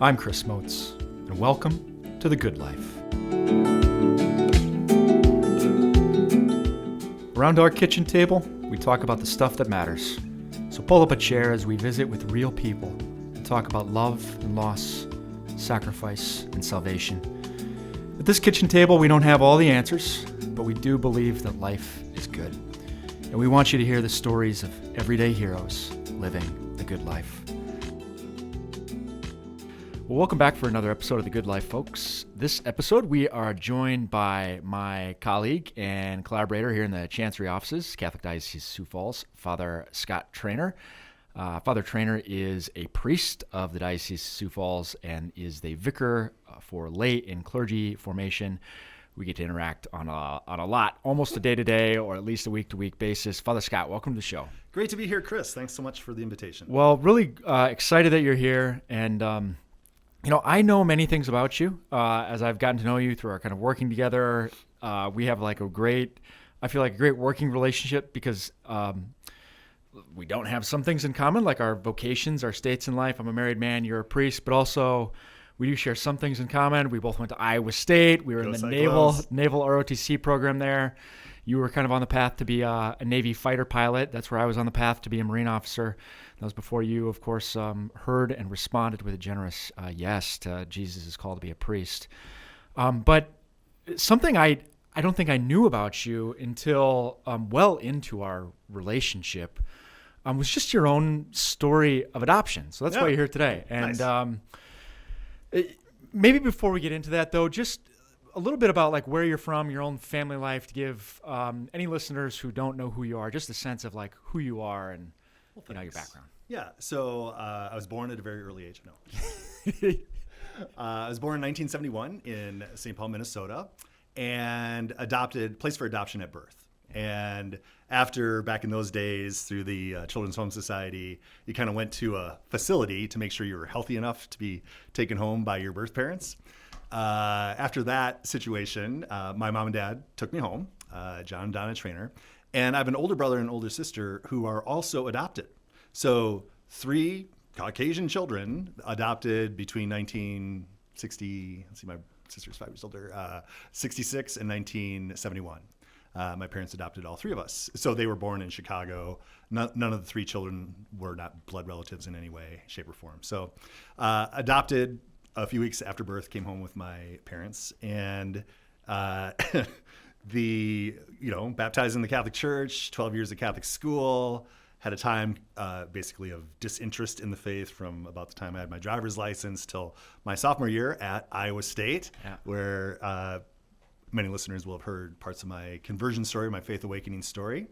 I'm Chris Motes, and welcome to The Good Life. Around our kitchen table, we talk about the stuff that matters. So pull up a chair as we visit with real people and talk about love and loss, sacrifice and salvation. At this kitchen table, we don't have all the answers, but we do believe that life is good. And we want you to hear the stories of everyday heroes living the good life. Well, welcome back for another episode of The Good Life, folks. This episode, we are joined by my colleague and collaborator here in the Chancery offices, Catholic Diocese of Sioux Falls, Father Scott Traynor. Father Traynor is a priest of the Diocese of Sioux Falls and is the vicar for lay and clergy formation. We get to interact on a lot, almost a day-to-day or at least a week-to-week basis. Father Scott, welcome to the show. Great to be here, Chris. Thanks so much for the invitation. Well, really excited that you're here, and I know many things about you as I've gotten to know you through our kind of working together. We have a great working relationship because we don't have some things in common, like our vocations, our states in life. I'm a married man, you're a priest, but also we do share some things in common. We both went to Iowa State. We were in the Naval ROTC program there. You were kind of on the path to be a Navy fighter pilot. That's where I was on the path to be a Marine officer. That was before you, of course, heard and responded with a generous yes to Jesus' call to be a priest. But something I don't think I knew about you until well into our relationship was just your own story of adoption. So that's why you're here today. And nice. Maybe before we get into that, though, just a little bit about where you're from, your own family life, to give any listeners who don't know who you are just a sense of who you are and your background. Yeah, so I was born at a very early age. No, I was born in 1971 in St. Paul, Minnesota, and placed for adoption at birth. And after, back in those days, through the Children's Home Society, you kind of went to a facility to make sure you were healthy enough to be taken home by your birth parents. After that situation, my mom and dad took me home, John and Donna Traynor, and I have an older brother and older sister who are also adopted. So 3 Caucasian children adopted between 1960, my sister's 5 years older, 66 and 1971. My parents adopted all 3 of us. So they were born in Chicago. None of the 3 children were not blood relatives in any way, shape, or form. So adopted a few weeks after birth, came home with my parents, and baptized in the Catholic Church, 12 years at Catholic school, had a time basically of disinterest in the faith from about the time I had my driver's license till my sophomore year at Iowa State, where many listeners will have heard parts of my conversion story, my faith awakening story.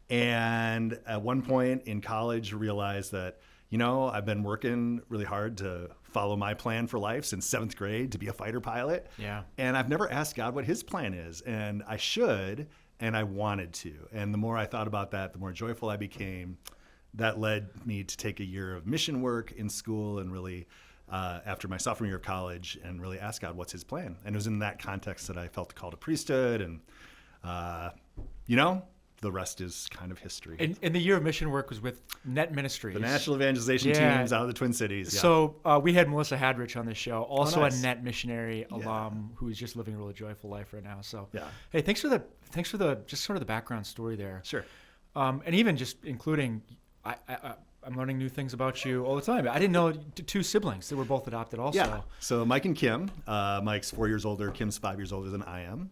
And at one point in college, realized that, I've been working really hard to follow my plan for life since 7th grade to be a fighter pilot. Yeah. And I've never asked God what his plan is. And I should, and I wanted to. And the more I thought about that, the more joyful I became. That led me to take a year of mission work in school and really, after my sophomore year of college, and really ask God, what's his plan? And it was in that context that I felt the call to priesthood. And, the rest is kind of history. And the year of mission work was with Net Ministries. The National Evangelization Teams out of the Twin Cities. Yeah. So we had Melissa Hadrich on this show, also nice. a Net missionary alum who is just living a really joyful life right now. So hey, thanks for the just sort of the background story there. Sure. And even just including, I'm learning new things about you all the time. I didn't know 2 siblings that were both adopted also. Yeah. So Mike and Kim. Mike's 4 years older. Kim's 5 years older than I am.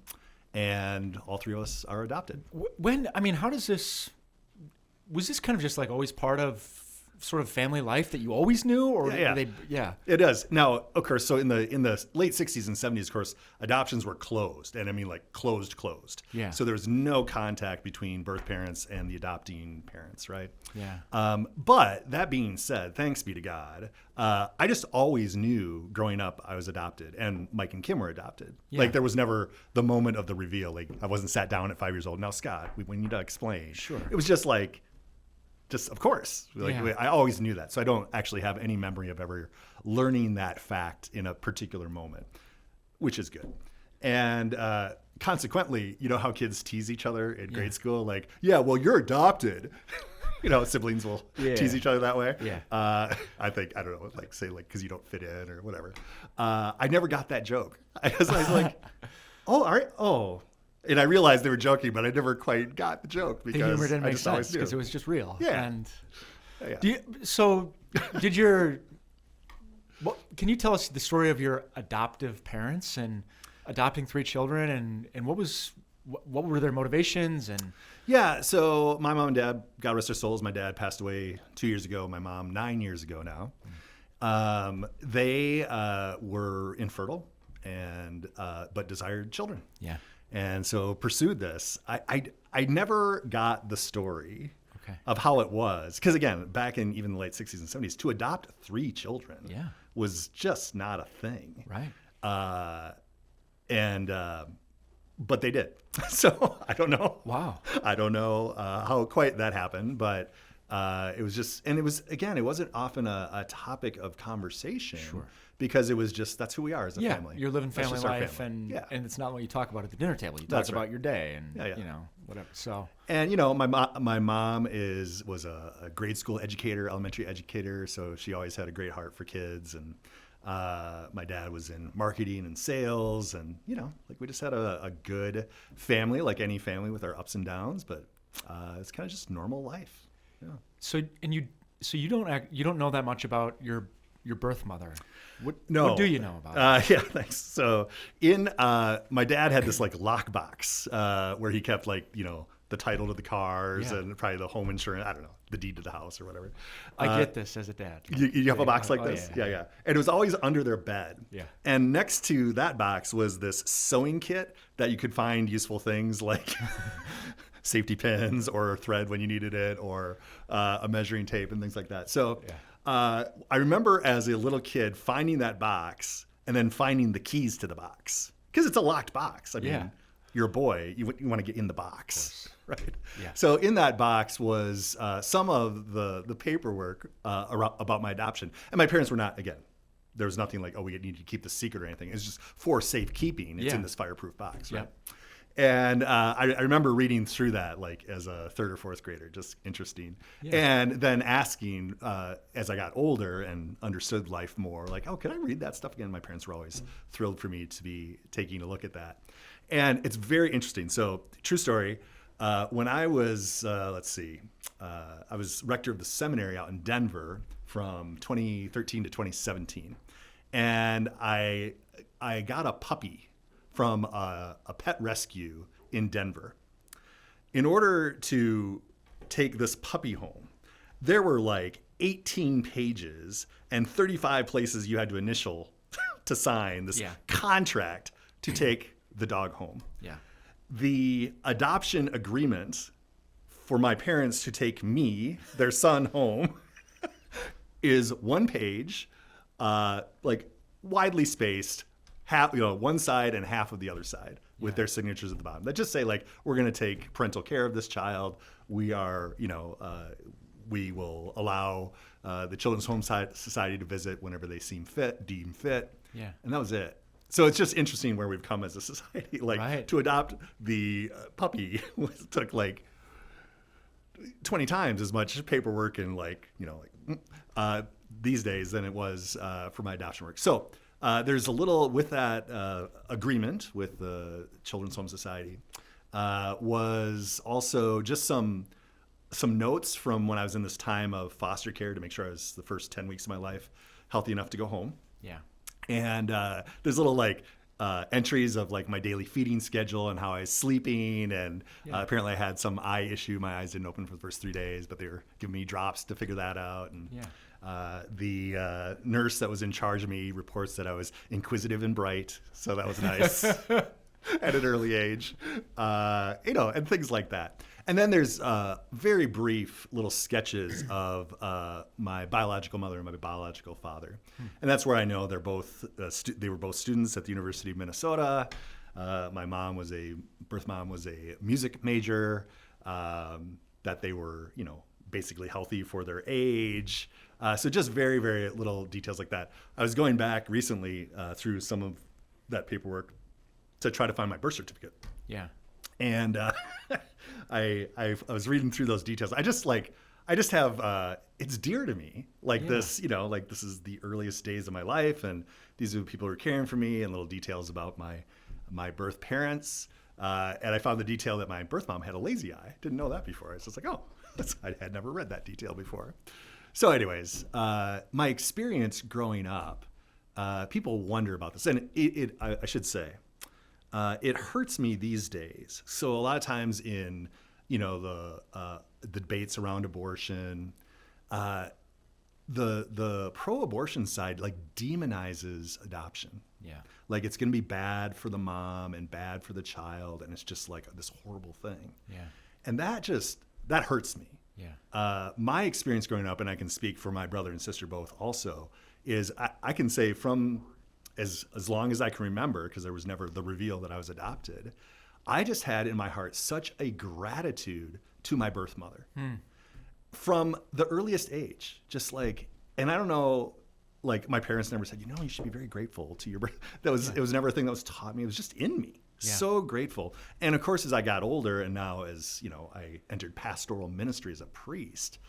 And all 3 of us are adopted. How does this, was this kind of just always part of sort of family life that you always knew? Or It does. Now, of course, so in the late 60s and 70s, of course, adoptions were closed. And I mean closed. Yeah. So there was no contact between birth parents and the adopting parents, right? Yeah. But that being said, thanks be to God, I just always knew growing up I was adopted, and Mike and Kim were adopted. Yeah. There was never the moment of the reveal. I wasn't sat down at 5 years old. Now, Scott, we need to explain. Sure. It was just of course. I always knew that. So I don't actually have any memory of ever learning that fact in a particular moment, which is good. And consequently, how kids tease each other in grade school? Well, you're adopted. Siblings will Yeah. tease each other that way. Yeah. I think, I don't know, like say like, cause you don't fit in or whatever. I never got that joke. I was like, oh, all right. Oh, and I realized they were joking, but I never quite got the joke The because humor didn't I make just always sense knew. because it was just real. Yeah. And Yeah. did your, can you tell us the story of your adoptive parents and adopting 3 children and what were their motivations and Yeah, so my mom and dad, God rest their souls, my dad passed away 2 years ago, my mom 9 years ago now. They were infertile and but desired children. yeah. And so pursued this. I never got the story Okay. of how it was. Because again, back in even the late 60s and 70s, to adopt 3 children Yeah. was just not a thing. Right. But they did. So I don't know. Wow. I don't know how quite that happened, but it was just, and it was, again, it wasn't often a topic of conversation. Sure. Because it was just, that's who we are as a Yeah, family. you're living That's family just our life, family. and it's not what you talk about at the dinner table. You talk That's about right. your day, and Yeah. whatever. So And my mom was a grade school educator, elementary educator, so she always had a great heart for kids. And my dad was in marketing and sales, and like we just had a good family, like any family with our ups and downs. But it's kind of just normal life. Yeah. so you don't know that much about your birth mother. What do you know about her? Yeah, thanks. So my dad had this like lockbox where he kept like, the title to the cars Yeah. and probably the home insurance, I don't know, the deed to the house or whatever. I get this as a dad. You have a box like Oh, this? yeah. Yeah. And it was always under their bed. Yeah. And next to that box was this sewing kit that you could find useful things like safety pins or thread when you needed it, or a measuring tape and things like that. So I remember as a little kid finding that box and then finding the keys to the box, because it's a locked box. I mean, Yeah. you're a boy, you want to get in the box, right? Yeah. So in that box was some of the paperwork about my adoption. And my parents were not, again, there was nothing like, oh, we need to keep this secret or anything. It's just for safekeeping. It's Yeah. in this fireproof box, right? Yep. And I remember reading through that like as a 3rd or 4th grader, just interesting. Yeah. And then asking as I got older and understood life more, like, oh, can I read that stuff again? My parents were always thrilled for me to be taking a look at that. And it's very interesting. So true story. When I was, I was rector of the seminary out in Denver from 2013 to 2017. And I got a puppy from a pet rescue in Denver. In order to take this puppy home, there were like 18 pages and 35 places you had to initial to sign this contract to take the dog home. Yeah. The adoption agreement for my parents to take me, their son, home is 1 page, like widely spaced, half, one side and half of the other side with their signatures at the bottom that just say like, we're going to take parental care of this child. We are, we will allow the Children's Home Society to visit whenever they deem fit. Yeah. And that was it. So it's just interesting where we've come as a society. Like Right. to adopt the puppy took like 20 times as much paperwork and these days than it was for my adoption work. So there's a little with that agreement with the Children's Home Society was also just some notes from when I was in this time of foster care to make sure I was the first 10 weeks of my life healthy enough to go home. Yeah. And there's little entries of like my daily feeding schedule and how I was sleeping. And apparently I had some eye issue. My eyes didn't open for the first 3 days, but they were giving me drops to figure that out. And the nurse that was in charge of me reports that I was inquisitive and bright. So that was nice at an early age, and things like that. And then there's very brief little sketches of my biological mother and my biological father. And that's where I know they're both, they were both students at the University of Minnesota. My birth mom was a music major, that they were, basically healthy for their age. So just very, very little details like that. I was going back recently through some of that paperwork to try to find my birth certificate. Yeah. And I was reading through those details. I just have, it's dear to me. Like Yeah. this, like this is the earliest days of my life, and these are the people who are caring for me, and little details about my birth parents. And I found the detail that my birth mom had a lazy eye. Didn't know that before. I was just like, oh, I had never read that detail before. So anyways, my experience growing up, people wonder about this. And I should say, it hurts me these days. So a lot of times in, the debates around abortion, the pro-abortion side like demonizes adoption. Yeah. Like it's going to be bad for the mom and bad for the child, and it's just like this horrible thing. Yeah. And that hurts me. Yeah. My experience growing up, and I can speak for my brother and sister both also, is I can say from as long as I can remember, because there was never the reveal that I was adopted, I just had in my heart such a gratitude to my birth mother from the earliest age. Just like, and I don't know, like my parents never said, you should be very grateful to your birth. It was never a thing that was taught me. It was just in me. Yeah. So grateful. And of course, as I got older and now as, I entered pastoral ministry as a priest,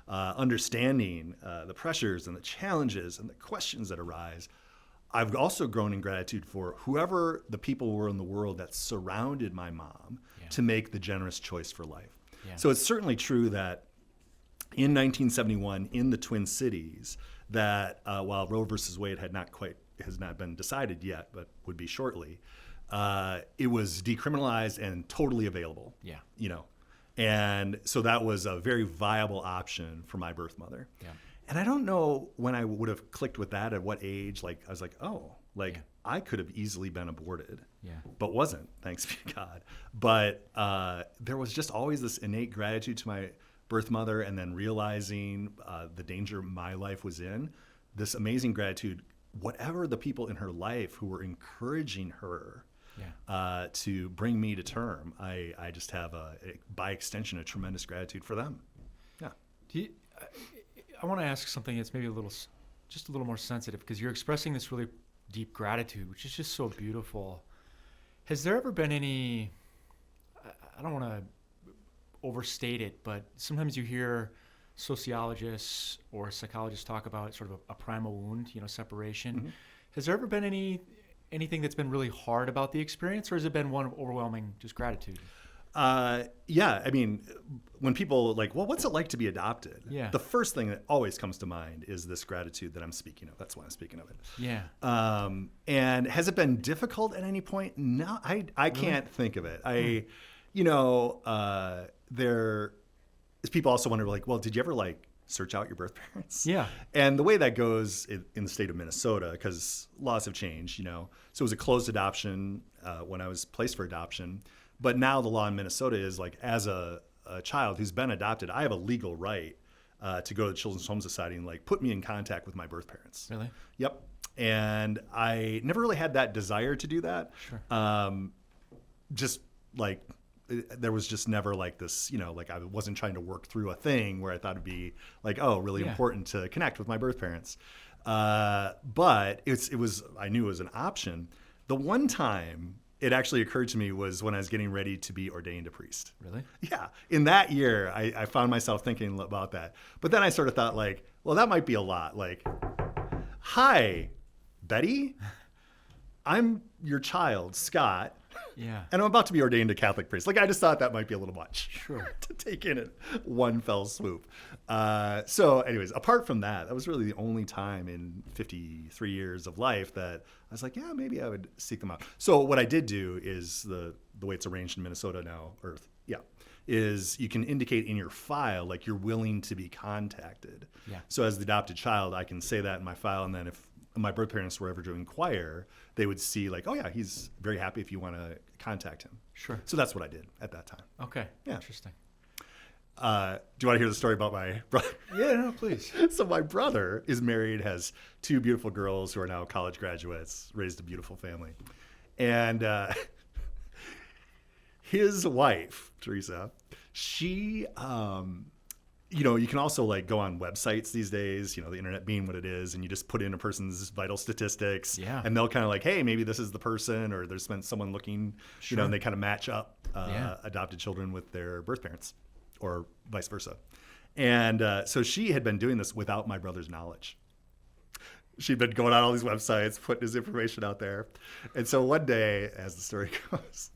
understanding the pressures and the challenges and the questions that arise, I've also grown in gratitude for whoever the people were in the world that surrounded my mom to make the generous choice for life. Yeah. So it's certainly true that in 1971 in the Twin Cities, that while Roe versus Wade has not been decided yet, but would be shortly, it was decriminalized and totally available. Yeah. And so that was a very viable option for my birth mother. Yeah. And I don't know when I would have clicked with that, at what age. Like I was like, oh, like I could have easily been aborted, but wasn't, thanks be to God. But there was just always this innate gratitude to my birth mother, and then realizing the danger my life was in, this amazing gratitude, whatever the people in her life who were encouraging her to bring me to term, I just have, by extension, a tremendous gratitude for them. Yeah. I want to ask something that's maybe just a little more sensitive, because you're expressing this really deep gratitude, which is just so beautiful. Has there ever been any, I don't want to overstate it, but sometimes you hear sociologists or psychologists talk about sort of a primal wound, separation. Mm-hmm. Has there ever been anything that's been really hard about the experience, or has it been one of overwhelming just gratitude? Yeah. I mean, when people like, well, what's it like to be adopted? Yeah. The first thing that always comes to mind is this gratitude that I'm speaking of. That's why I'm speaking of it. Yeah. And has it been difficult at any point? No, I can't think of it. There is people also wonder, like, well, did you ever like search out your birth parents? Yeah. And the way that goes in the state of Minnesota, because laws have changed, so it was a closed adoption when I was placed for adoption. But now the law in Minnesota is like, as a child who's been adopted, I have a legal right to go to the Children's Home Society and like put me in contact with my birth parents. Really? Yep. And I never really had that desire to do that. Sure. Just like, there was just never like this, like I wasn't trying to work through a thing where I thought it'd be like, oh, really important to connect with my birth parents. But I knew it was an option. The one time it actually occurred to me was when I was getting ready to be ordained a priest. Really? Yeah. In that year, I found myself thinking about that. But then I sort of thought like, well, that might be a lot. Like, hi, Betty, I'm your child, Scott. Yeah. And I'm about to be ordained a Catholic priest. Like, I just thought that might be a little much. Sure. To take in at one fell swoop. So anyways, apart from that was really the only time in 53 years of life that I was like, yeah, maybe I would seek them out. So what I did do is the way it's arranged in Minnesota now, is you can indicate in your file, like you're willing to be contacted. Yeah. So as the adopted child, I can say that in my file. And then if my birth parents were ever to inquire, they would see like, oh yeah, he's very happy if you want to contact him. Sure. So that's what I did at that time. Okay. Yeah. Interesting. Do you want to hear the story about my brother? Yeah, no, please. So my brother is married, has two beautiful girls who are now college graduates, raised a beautiful family. And his wife, Teresa, she, you can also like go on websites these days, the internet being what it is, and you just put in a person's vital statistics, and they'll kind of like, hey, maybe this is the person, or there's been someone looking, Sure. And they kind of match up adopted children with their birth parents, or vice versa. And so she had been doing this without my brother's knowledge. She'd been going on all these websites, putting his information out there. And so one day, as the story goes,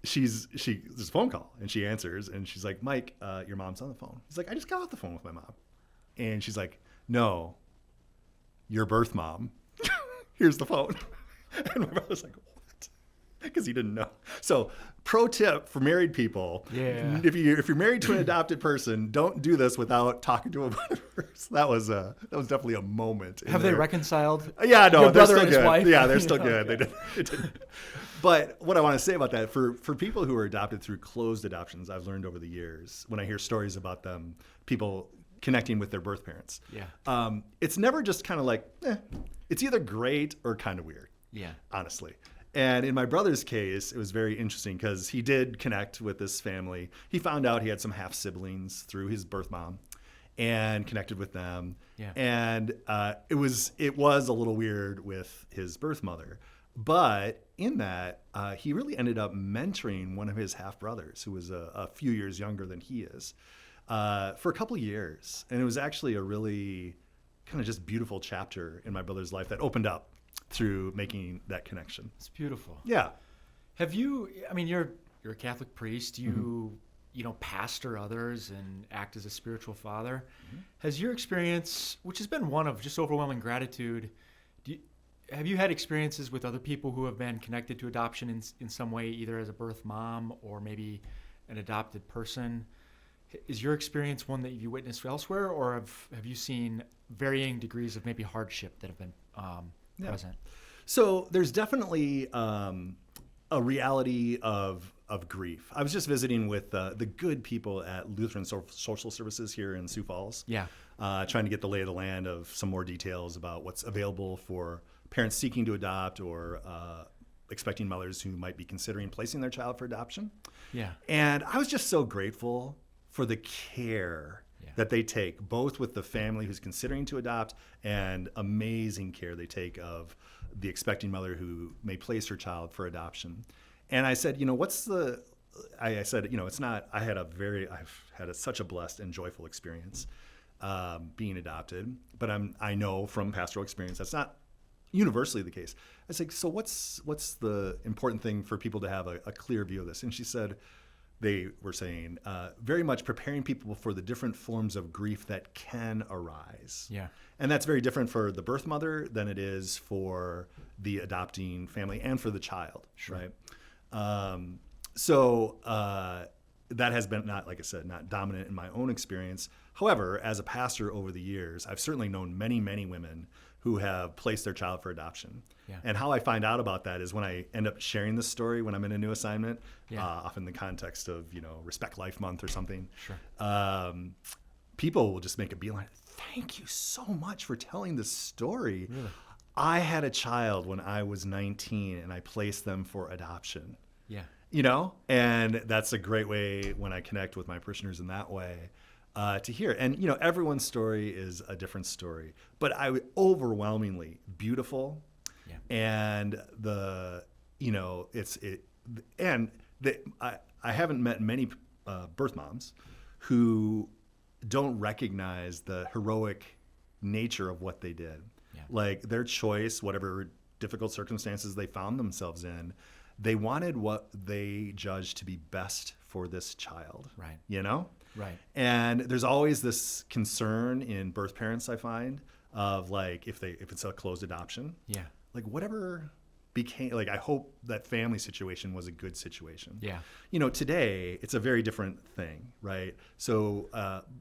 there's a phone call, and she answers, and she's like, Mike, your mom's on the phone. He's like, I just got off the phone with my mom. And she's like, no, your birth mom. Here's the phone. And my brother's like, what? Because he didn't know. So pro tip for married people, if you're married to an adopted person, don't do this without talking to them first. That was definitely a moment. Have they reconciled? Yeah, no, your they're brother still and his good. wife? Yeah, they're still good. Okay. They didn't. But what I want to say about that, for people who are adopted through closed adoptions, I've learned over the years, when I hear stories about them, people connecting with their birth parents. Yeah. It's never just kind of like, it's either great or kind of weird. Yeah. Honestly. And in my brother's case, it was very interesting because he did connect with this family. He found out he had some half siblings through his birth mom and connected with them. Yeah. And it was a little weird with his birth mother. But in that, he really ended up mentoring one of his half brothers who was a few years younger than he is for a couple of years. And it was actually a really kind of just beautiful chapter in my brother's life that opened up through making that connection. It's beautiful. Yeah. Have you, I mean, you're a Catholic priest. You pastor others and act as a spiritual father. Mm-hmm. Has your experience, which has been one of just overwhelming gratitude, have you had experiences with other people who have been connected to adoption in some way, either as a birth mom or maybe an adopted person? Is your experience one that you witnessed elsewhere, or have you seen varying degrees of maybe hardship that have been present? So there's definitely a reality of grief. I was just visiting with the good people at Lutheran Social Services here in Sioux Falls. Yeah. Trying to get the lay of the land of some more details about what's available for parents seeking to adopt or expecting mothers who might be considering placing their child for adoption. Yeah. And I was just so grateful for the care that they take, both with the family who's considering to adopt and amazing care they take of the expecting mother who may place her child for adoption. And I said, it's not, I've had such a blessed and joyful experience being adopted, but I know from pastoral experience that's not universally the case. I was like, so what's the important thing for people to have a clear view of this? And she said, they were saying, very much preparing people for the different forms of grief that can arise. Yeah. And that's very different for the birth mother than it is for the adopting family and for the child, right? So that has been not, like I said, not dominant in my own experience. However, as a pastor over the years, I've certainly known many, many women who have placed their child for adoption. Yeah. And how I find out about that is when I end up sharing this story when I'm in a new assignment, often in the context of, Respect Life Month or something. Sure. People will just make a beeline. Thank you so much for telling this story. Really? I had a child when I was 19 and I placed them for adoption. Yeah. And that's a great way when I connect with my parishioners in that way. To hear. And, everyone's story is a different story, but overwhelmingly beautiful. Yeah. And I haven't met many birth moms who don't recognize the heroic nature of what they did. Yeah. Like their choice, whatever difficult circumstances they found themselves in, they wanted what they judged to be best for this child. Right. Right. And there's always this concern in birth parents, I find, of like if it's a closed adoption. Yeah. Like whatever became, like I hope that family situation was a good situation. Yeah. Today it's a very different thing, right? So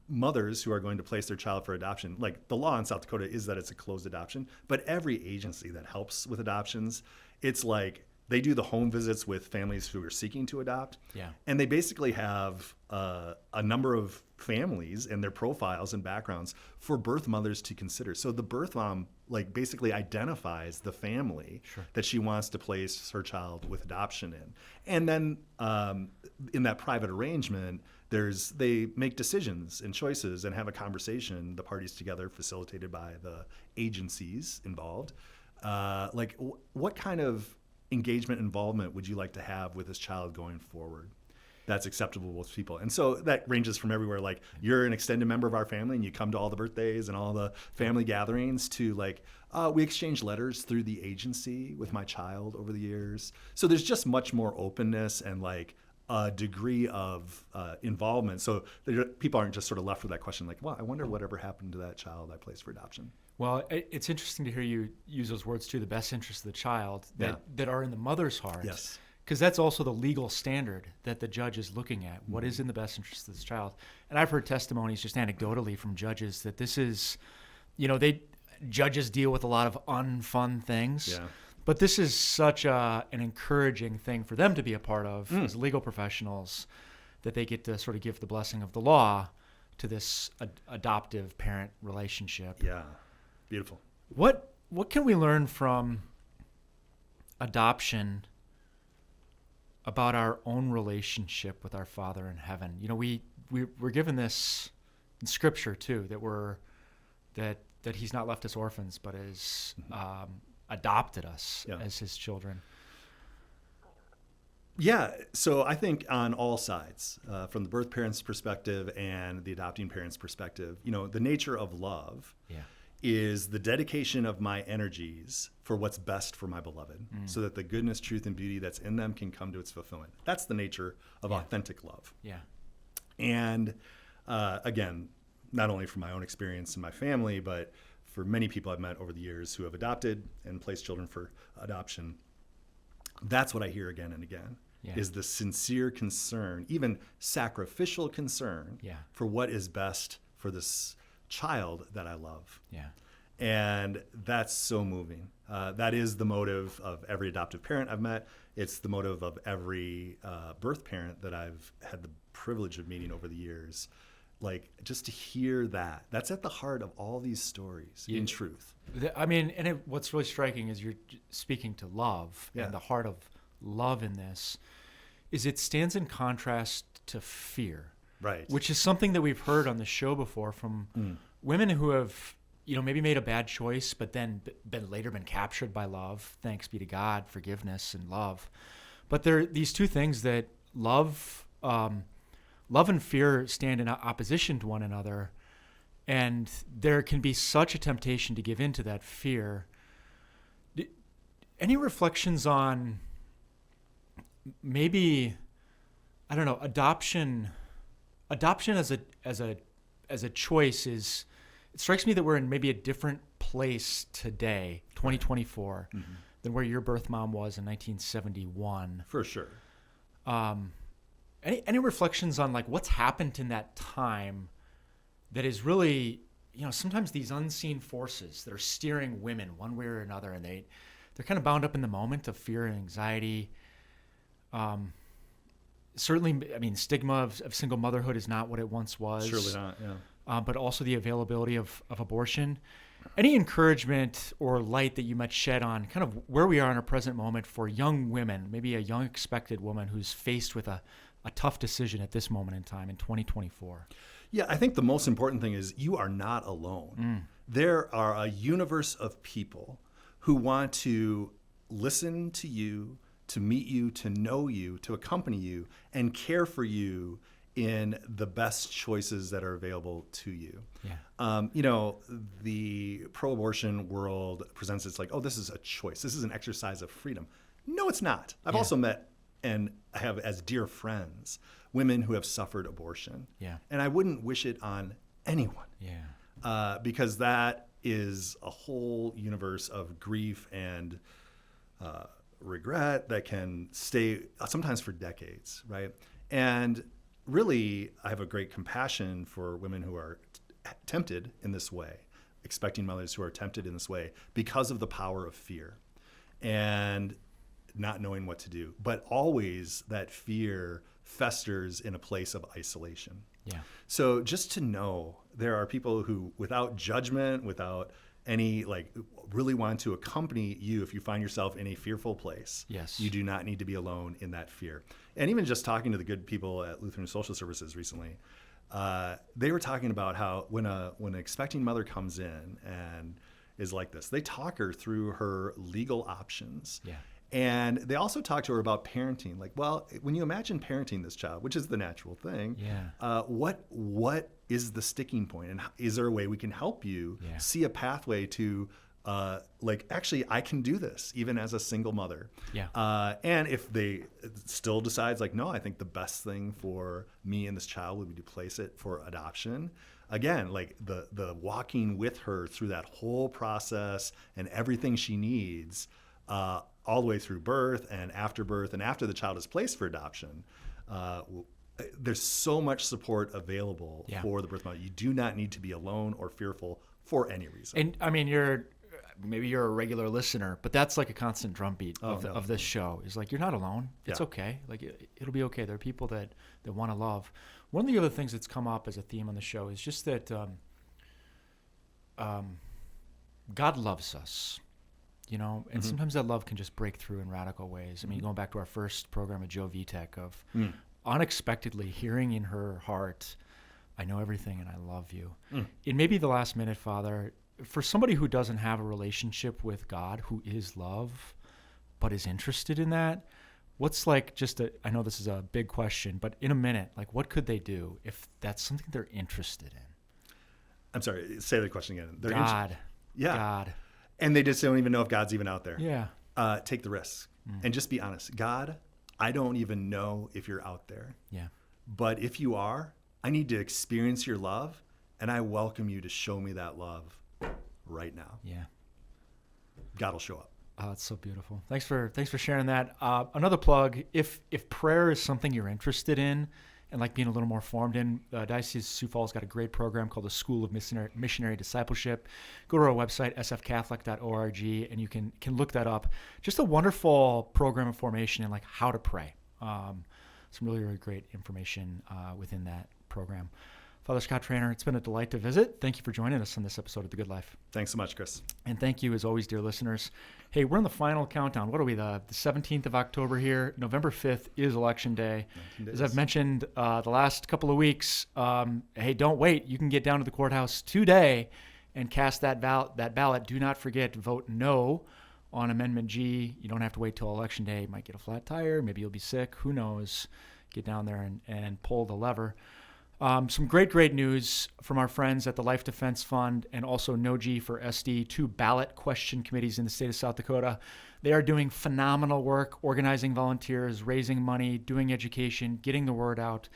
mothers who are going to place their child for adoption, like the law in South Dakota is that it's a closed adoption, but every agency that helps with adoptions, it's like they do the home visits with families who are seeking to adopt. Yeah. And they basically have a number of families and their profiles and backgrounds for birth mothers to consider. So the birth mom basically identifies the family that she wants to place her child with adoption in. And then in that private arrangement, they make decisions and choices and have a conversation, the parties together, facilitated by the agencies involved. What kind of engagement, involvement would you like to have with this child going forward? that's acceptable to most people. And so that ranges from everywhere, like you're an extended member of our family and you come to all the birthdays and all the family gatherings, to like, we exchange letters through the agency with my child over the years. So there's just much more openness and like a degree of involvement. So people aren't just sort of left with that question like, well, I wonder whatever happened to that child I placed for adoption. Well, it's interesting to hear you use those words too, the best interest of the child, that are in the mother's heart. Yes. Because that's also the legal standard that the judge is looking at. What is in the best interest of this child? And I've heard testimonies just anecdotally from judges that this is, judges deal with a lot of unfun things. Yeah. But this is such an encouraging thing for them to be a part of as legal professionals, that they get to sort of give the blessing of the law to this adoptive parent relationship. Yeah. Beautiful. What can we learn from adoption about our own relationship with our Father in heaven? We're given this in Scripture too, that He's not left us orphans, but has adopted us as His children. Yeah, so I think on all sides, from the birth parent's perspective and the adopting parent's perspective, the nature of love is the dedication of my energies for what's best for my beloved, so that the goodness, truth, and beauty that's in them can come to its fulfillment. That's the nature of authentic love. Yeah. And again, not only from my own experience in my family, but for many people I've met over the years who have adopted and placed children for adoption, that's what I hear again and again, is the sincere concern, even sacrificial concern, for what is best for this child that I love. Yeah. And that's so moving. That is the motive of every adoptive parent I've met. It's the motive of every birth parent that I've had the privilege of meeting over the years. Like, just to hear that's at the heart of all these stories, in truth. I mean, and what's really striking is you're speaking to love, and the heart of love in this is it stands in contrast to fear. Right. Which is something that we've heard on the show before from women who have, maybe made a bad choice, but then later been captured by love. Thanks be to God, forgiveness and love. But there are these two things that love and fear stand in opposition to one another. And there can be such a temptation to give in to that fear. Any reflections on maybe, I don't know, adoption as a choice is, it strikes me that we're in maybe a different place today, 2024, than where your birth mom was in 1971. For sure. Any reflections on like what's happened in that time that is really, sometimes these unseen forces that are steering women one way or another, and they're kind of bound up in the moment of fear and anxiety. Certainly, I mean, stigma of single motherhood is not what it once was. Surely not, yeah. But also the availability of abortion. Any encouragement or light that you might shed on kind of where we are in our present moment for young women, maybe a young expected woman who's faced with a tough decision at this moment in time in 2024? Yeah, I think the most important thing is you are not alone. There are a universe of people who want to listen to you, to meet you, to know you, to accompany you, and care for you in the best choices that are available to you. Yeah. The pro-abortion world presents it's like, oh, this is a choice. This is an exercise of freedom. No, it's not. I've also met and I have as dear friends women who have suffered abortion. Yeah. And I wouldn't wish it on anyone. Yeah. Because that is a whole universe of grief and regret that can stay sometimes for decades, right? And really, I have a great compassion for women who are tempted in this way, expecting mothers who are tempted in this way because of the power of fear and not knowing what to do. But always that fear festers in a place of isolation. Yeah. So just to know there are people who, without judgment, without any, really want to accompany you if you find yourself in a fearful place. Yes. You do not need to be alone in that fear. And even just talking to the good people at Lutheran Social Services recently, they were talking about how when an expecting mother comes in and is like this, they talk her through her legal options. Yeah. And they also talked to her about parenting. Like, well, when you imagine parenting this child, which is the natural thing, what is the sticking point? And is there a way we can help you see a pathway to, like, actually, I can do this, even as a single mother. And if they still decides, like, no, I think the best thing for me and this child would be to place it for adoption. Again, like the walking with her through that whole process and everything she needs, all the way through birth and after the child is placed for adoption. There's so much support available for the birth mother. You do not need to be alone or fearful for any reason. And I mean, maybe you're a regular listener, but that's like a constant drumbeat of this show. Is like, you're not alone. It's okay. Like, it'll be okay. There are people that want to love. One of the other things that's come up as a theme on the show is just that God loves us. And sometimes that love can just break through in radical ways. I mean, going back to our first program with Joe Vitek of unexpectedly hearing in her heart, I know everything and I love you. It may be the last minute, Father, for somebody who doesn't have a relationship with God, who is love, but is interested in that. What's like I know this is a big question, but in a minute, like, what could they do if that's something they're interested in? I'm sorry, say the question again. God. And they just don't even know if God's even out there. Yeah. Take the risk and just be honest. God, I don't even know if you're out there. Yeah. But if you are, I need to experience your love, and I welcome you to show me that love right now. Yeah. God will show up. Oh, it's so beautiful. Thanks for sharing that. Another plug, if prayer is something you're interested in and like being a little more formed in, Diocese of Sioux Falls got a great program called the School of Missionary Discipleship. Go to our website, sfcatholic.org, and you can look that up. Just a wonderful program of formation in like how to pray. Some really, really great information within that program. Father Scott Traynor, it's been a delight to visit. Thank you for joining us on this episode of The Good Life. Thanks so much, Chris. And thank you, as always, dear listeners. Hey, we're in the final countdown. What are we, the 17th of October here? November 5th is Election Day. As I've mentioned the last couple of weeks, hey, don't wait. You can get down to the courthouse today and cast that ballot. Do not forget to vote no on Amendment G. You don't have to wait till Election Day. You might get a flat tire. Maybe you'll be sick. Who knows? Get down there and pull the lever. Some great news from our friends at the Life Defense Fund and also No G for SD, 2 ballot question committees in the state of South Dakota. They are doing phenomenal work, organizing volunteers, raising money, doing education, getting the word out.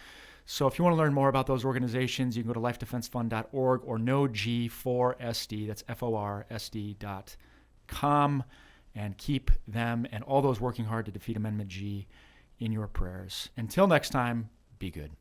So if you want to learn more about those organizations, you can go to lifedefensefund.org or NoG4SD, that's FORSD.com, and keep them and all those working hard to defeat Amendment G in your prayers. Until next time, be good.